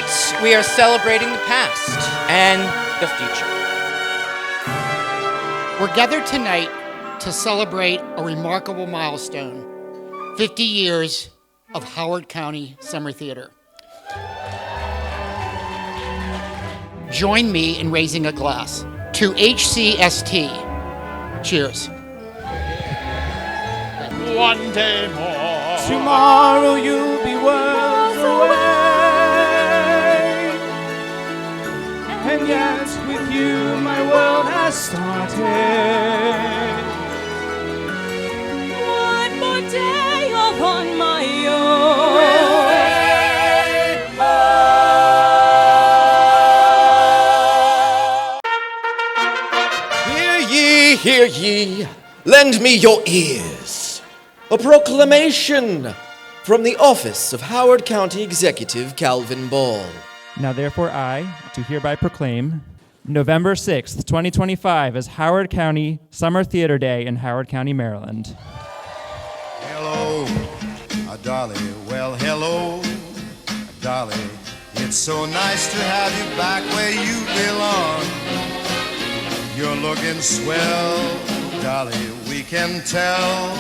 Tonight, we are celebrating the past and the future. We're gathered tonight to celebrate a remarkable milestone, 50 years of Howard County Summer Theater. Join me in raising a glass to HCST. Cheers. One day more. Tomorrow you'll be worlds away. And yet with you my world has started. One more day of on my own. Hear ye, lend me your ears. A proclamation from the office of Howard County Executive Calvin Ball. Now therefore I do hereby proclaim November 6th, 2025 as Howard County Summer Theater Day in Howard County, Maryland. Hello, Dolly. Well, hello, Dolly. It's so nice to have you back where you belong. You're looking swell, Dolly, we can tell.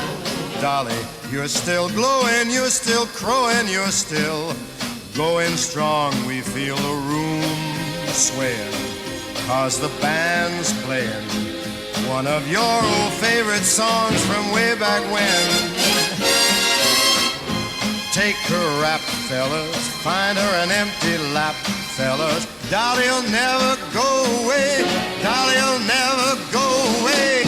Dolly, you're still glowing, you're still crowing, you're still going strong. We feel the room swaying, 'cause the band's playing one of your old favorite songs from way back when. Take her rap, fellas, find her an empty lap, fellas. Dolly'll never go away, Dolly'll never go away.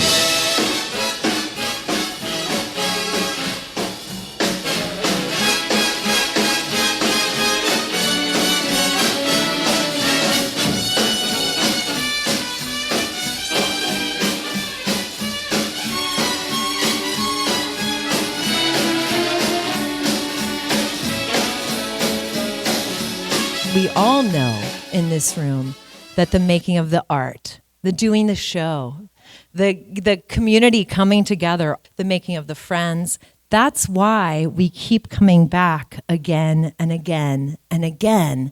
We all know in this room that the making of the art, the doing the show, the community coming together, the making of the friends, that's why we keep coming back again and again and again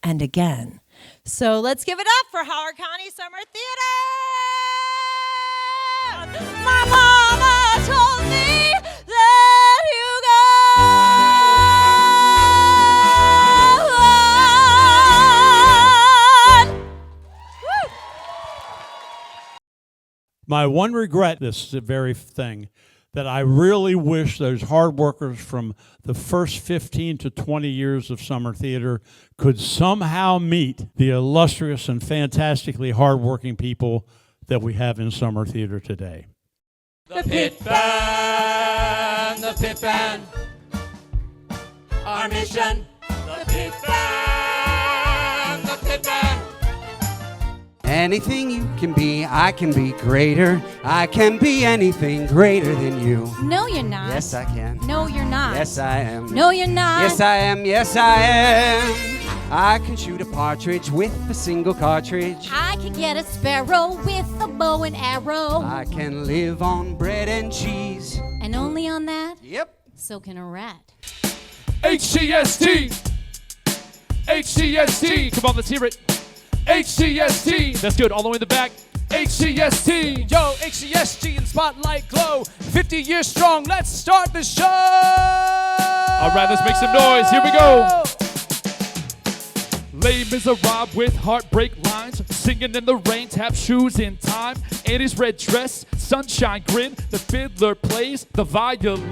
and again. So let's give it up for Howard County Summer Theater! My mama told me that you go. My one regret, this very thing, that I really wish those hard workers from the first 15 to 20 years of summer theater could somehow meet the illustrious and fantastically hardworking people that we have in summer theater today. The pit band, our mission. The pit band, the pit band. Anything you can be, I can be greater. I can be anything greater than you. No, you're not. Yes, I can. No, you're not. Yes, I am. No, you're not. Yes, I am. Yes, I am. I can shoot a partridge with a single cartridge. I can get a sparrow with a bow and arrow. I can live on bread and cheese. And only on that? Yep. So can a rat. HCST! HCST! Come on, let's hear it. HCST! That's good, all the way in the back. HCST! Yo, HCST and Spotlight Glow. 50 years strong, let's start the show! All right, let's make some noise. Here we go. Les Miserables with heartbreak lines. Singing in the rain, tap shoes in time. Annie's red dress, sunshine grin. The fiddler plays the violin.